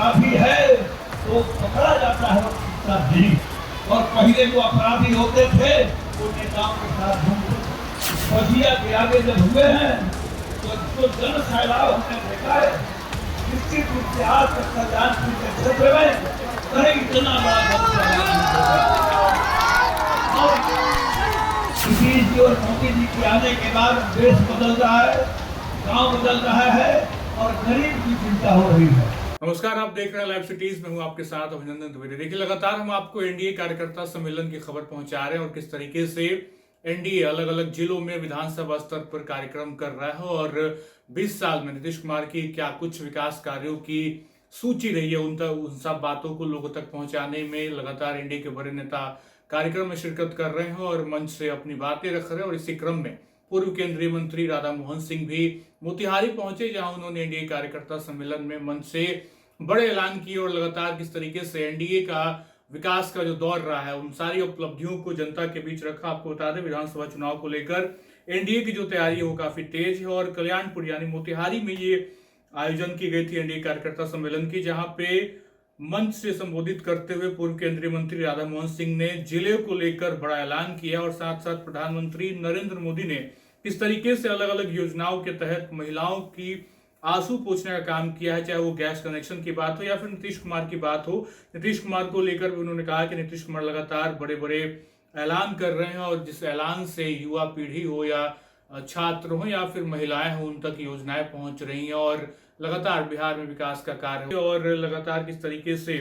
अपराधी है तो पकड़ा जाता है उसका नहीं। और पहले जो अपराधी होते थे वो नेताओं के साथ घूमते। बजिया के आगे जब हुए हैं तो जन सैलाब हमने देखा है। निश्चित रूप से आज तक कल्याणपुर के क्षेत्र में कहीं इतना बड़ा नीतीश जी और मोदी जी के आने के बाद देश बदल रहा है, गांव बदल रहा है और गरीब की चिंता हो रही है। नमस्कार, आप देख रहे हैं लाइव सिटीज में हूं आपके साथ अभिनंदन द्विवेदी। देखिए, लगातार हम आपको एनडीए कार्यकर्ता सम्मेलन की खबर पहुंचा रहे हैं और किस तरीके से एनडीए अलग अलग जिलों में विधानसभा स्तर पर कार्यक्रम कर रहा है और 20 साल में नीतीश कुमार की क्या कुछ विकास कार्यों की सूची रही है, उन सब बातों को लोगों तक पहुंचाने में लगातार एनडीए के बड़े नेता कार्यक्रम में शिरकत कर रहे हैं और मंच से अपनी बातें रख रहे हैं। और इसी क्रम में पूर्व केंद्रीय मंत्री राधा मोहन सिंह भी मोतिहारी पहुंचे, जहां उन्होंने एनडीए कार्यकर्ता सम्मेलन में मंच से बड़े ऐलान किए और लगातार किस तरीके से एनडीए का विकास का जो दौर रहा है उन सारी उपलब्धियों को जनता के बीच रखा। आपको बता दें, विधानसभा चुनाव को लेकर एनडीए की जो तैयारी है वो काफी तेज है और कल्याणपुर यानी मोतिहारी में ये आयोजन की गई थी एनडीए कार्यकर्ता सम्मेलन की, जहां पे मंच से संबोधित करते हुए पूर्व केंद्रीय मंत्री राधा मोहन सिंह ने जिले को लेकर बड़ा ऐलान किया और साथ साथ प्रधानमंत्री नरेंद्र मोदी ने किस तरीके से अलग अलग योजनाओं के तहत महिलाओं की आंसू पोंछने का काम किया है, चाहे वो गैस कनेक्शन की बात हो या फिर नीतीश कुमार की बात हो। नीतीश कुमार को लेकर भी उन्होंने कहा कि नीतीश कुमार लगातार बड़े बड़े ऐलान कर रहे हैं और जिस ऐलान से युवा पीढ़ी हो या छात्र हो या फिर महिलाएं हो उन तक योजनाएं पहुंच रही हैं और लगातार बिहार में विकास का कार्य और लगातार किस तरीके से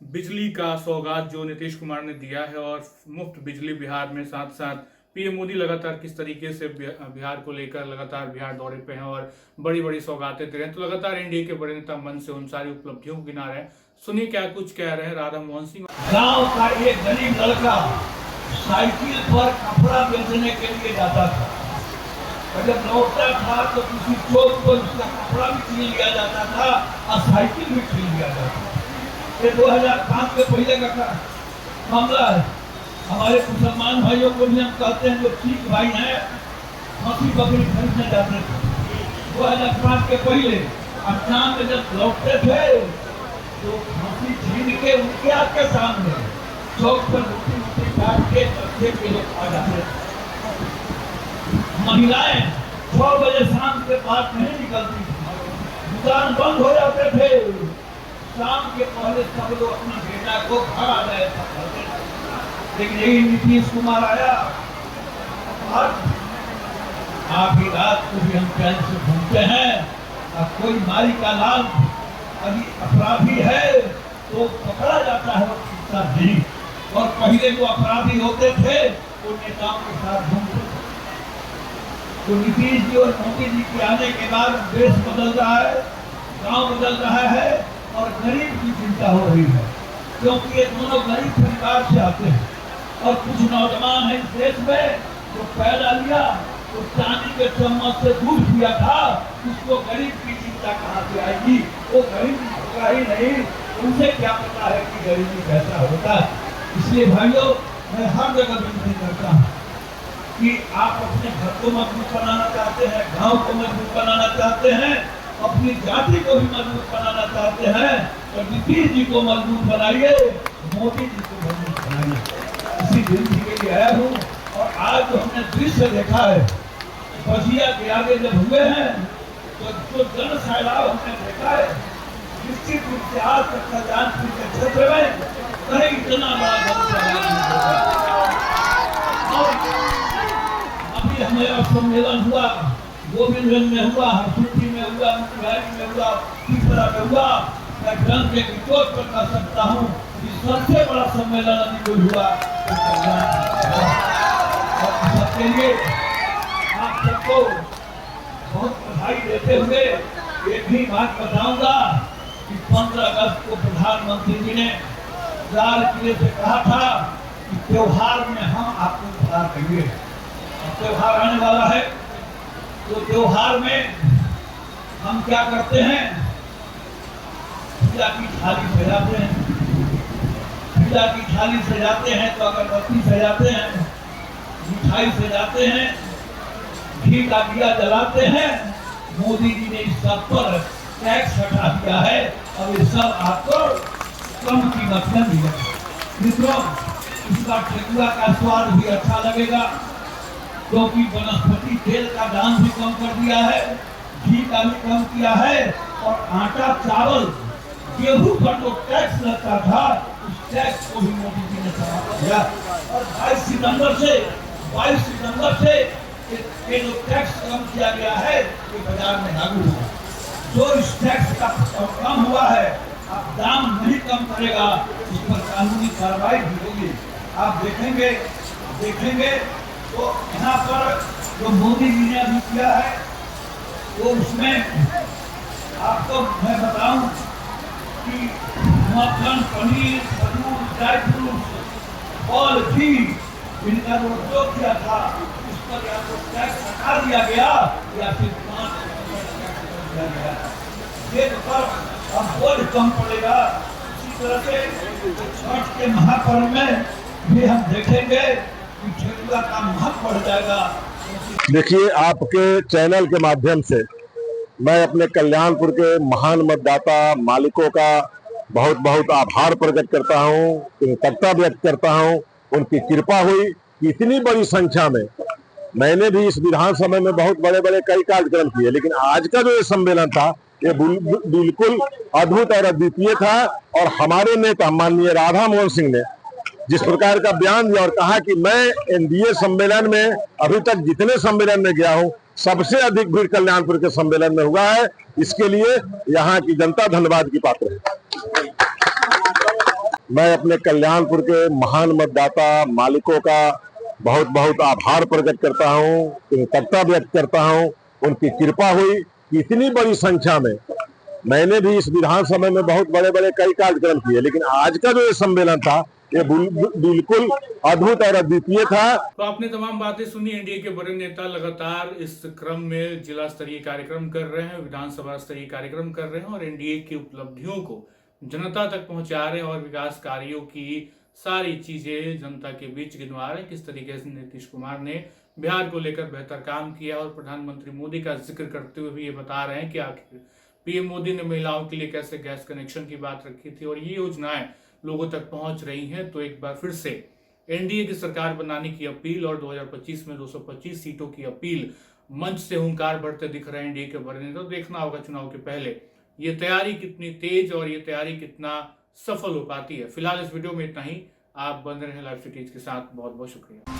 बिजली का सौगात जो नीतीश कुमार ने दिया है और मुफ्त बिजली बिहार में, साथ साथ पीएम मोदी लगातार किस तरीके से बिहार को लेकर लगातार बिहार दौरे पे हैं और बड़ी बड़ी सौगातें दे रहे हैं। तो लगातार एनडीए के बड़े नेता मन से उन सारी उपलब्धियों को गिना रहे हैं। सुनिए क्या कुछ कह रहे हैं राधा मोहन सिंह। गांव का एक गरीब लड़का साइकिल पर कपड़ा बेचने के लिए जाता था और जब लौटता था तो किसी चौक पर उसका कपड़ा भी छीन लिया जाता था और साइकिल भी छीन लिया जाता था। ये 2005 के पहले का मामला है। हमारे मुसलमान भाइयों को भी हम कहते हैं जो सिख भाई हैं, खसी बकरी खरीदने जाते थे 2005 के पहले। शाम में जब लौटते थे तो खसी छीन के उनके आपके सामने चौक पर रोटी काट के बच्चे के लोग आ जाते थे। महिलाएं 6 बजे शाम के बाद नहीं निकलती थी, दुकान बंद हो जाते थे। शाम के पहले सब लोग अपना बेटा को घर आ जाए थे। लेकिन यही नीतीश कुमार आया और आधी रात को भी हम चैन से घूमते हैं और कोई मारी का लाल अभी अपराधी है तो पकड़ा जाता है उसका नहीं। और पहले जो अपराधी होते थे वो नेताओं के साथ घूमते थे। तो नीतीश जी और मोदी जी के आने के बाद देश बदल रहा है, गांव बदल रहा है और गरीब की चिंता हो रही है, क्योंकि ये दोनों गरीब परिवार से आते हैं। और कुछ नौजवान है इस देश में जो पैदा लिया तो चांदी के चम्मच से दूध पिया था, उसको गरीब की चिंता कहाँ से आएगी? वो गरीब होगा ही नहीं, उनसे क्या पता है कि गरीबी कैसा होता है। इसलिए भाइयों, मैं हर जगह विनती करता हूँ कि आप अपने घर को मजबूत बनाना चाहते हैं, गांव को मजबूत बनाना चाहते हैं, अपनी जाति को भी मजबूत बनाना चाहते हैं तो नीतीश जी को मजबूत बनाइए, मोदी जी को मजबूत बनाइए। इसी विनती के लिए आया हूँ। और आज जो हमने दृश्य देखा है, बजिया के आगे जब हुए हैं तो जन सैलाब हमने देखा है। निश्चित रूप से आज तक कल्याणपुर के क्षेत्र में कहीं इतना बड़ा अभी हमारा सम्मेलन हुआ, गोविंदगंज में हुआ, हरसुट्टी में हुआ, मोतिहारी में हुआ, त्रिपुरा में हुआ। मैं ग्रंथ के विरोध पर कर सकता हूँ कि सबसे बड़ा सम्मेलन अभी कोई हुआ और सबके लिए आप सबको बहुत बधाई देते हुए एक भी बात बताऊंगा कि 15 अगस्त को प्रधानमंत्री जी ने लाल किले से कहा था कि त्योहार में हम आपको उपहार देंगे। त्योहार आने वाला है तो त्योहार में हम क्या करते हैं, पूजा की थाली सजाते हैं। पूजा की थाली सजाते हैं तो अगरबत्ती सजाते हैं, मिठाई सजाते हैं, घी का दिया जलाते हैं। मोदी जी ने इस सब पर टैक्स हटा दिया है और ये सब आपको कम कीमत में मिलेगा। मित्रों, इसका ठेकुआ का स्वाद भी अच्छा लगेगा, क्योंकि वनस्पति तेल का दाम भी कम कर दिया है, घी का भी कम किया है, और आटा, चावल, गेहूं पर जो टैक्स लगता था, उस टैक्स को भी मोदी जी ने समाप्त किया। और 22 सितंबर से ये जो टैक्स कम किया गया है, ये बाजार में लागू हुआ। जो इस टैक्स का कम हुआ है, अब दाम नहीं कम करेगा, उस पर कानूनी कार्रवाई भी होगी। आप देखेंगे तो यहाँ पर जो मोदी जी ने अभी किया है, वो उसमें आपको मैं बताऊं कि मक्खन, पनीर, खजूर, ड्राई फ्रूट, फल, घी, इनका जो उपयोग किया था, उस पर या तो टैक्स हटा दिया गया या फिर 5% दिया गया। ये पर अब बोझ कम पड़ेगा। इसी तरह से छठ के महापर्व में भी हम देखेंगे कि ठेकुआ का महत्व बढ़ जाएगा। देखिए, आपके चैनल के माध्यम से मैं अपने कल्याणपुर के महान मतदाता मालिकों का बहुत बहुत आभार प्रकट करता हूं, कृतज्ञता व्यक्त करता हूं। उनकी कृपा हुई कि इतनी बड़ी संख्या में, मैंने भी इस विधानसभा में बहुत बड़े बड़े कई कार्यक्रम किए, लेकिन आज का जो ये सम्मेलन था, ये बिल्कुल अद्भुत और अद्वितीय था। और हमारे नेता माननीय राधा मोहन सिंह ने जिस प्रकार का बयान दिया और कहा कि मैं एनडीए सम्मेलन में अभी तक जितने सम्मेलन में गया हूं, सबसे अधिक भीड़ कल्याणपुर के सम्मेलन में हुआ है, इसके लिए यहाँ की जनता धन्यवाद की पात्र है। मैं अपने कल्याणपुर के महान मतदाता मालिकों का बहुत बहुत आभार प्रकट करता हूं, कृतज्ञता व्यक्त करता हूं। उनकी कृपा हुई कि इतनी बड़ी संख्या में, मैंने भी इस विधानसभा में बहुत बड़े बड़े कई कार्यक्रम किए, लेकिन आज का जो ये सम्मेलन था, ये बिल्कुल अद्भुत और अद्वितीय था। तो आपने तमाम बातें सुनी। एनडीए के बड़े नेता लगातार इस क्रम में जिला स्तरीय कार्यक्रम कर रहे हैं, विधानसभा स्तरीय कार्यक्रम कर रहे हैं और एनडीए की उपलब्धियों को जनता तक पहुंचा रहे हैं और विकास कार्यों की सारी चीजें जनता के बीच गिनवा रहे हैं। किस तरीके से नीतीश कुमार ने बिहार को लेकर बेहतर काम किया और प्रधानमंत्री मोदी का जिक्र करते हुए भी ये बता रहे हैं कि आखिर पीएम मोदी ने महिलाओं के लिए कैसे गैस कनेक्शन की बात रखी थी और ये योजनाएं लोगों तक पहुंच रही हैं। तो एक बार फिर से एनडीए की सरकार बनाने की अपील और 2025 में 225 सीटों की अपील मंच से हुंकार भरते दिख रहे हैं एनडीए के बड़े नेता। तो देखना होगा चुनाव के पहले ये तैयारी कितनी तेज और ये तैयारी कितना सफल हो पाती है। फिलहाल इस वीडियो में इतना ही। आप बन रहे हैं लाइव सिटीज के साथ। बहुत बहुत शुक्रिया।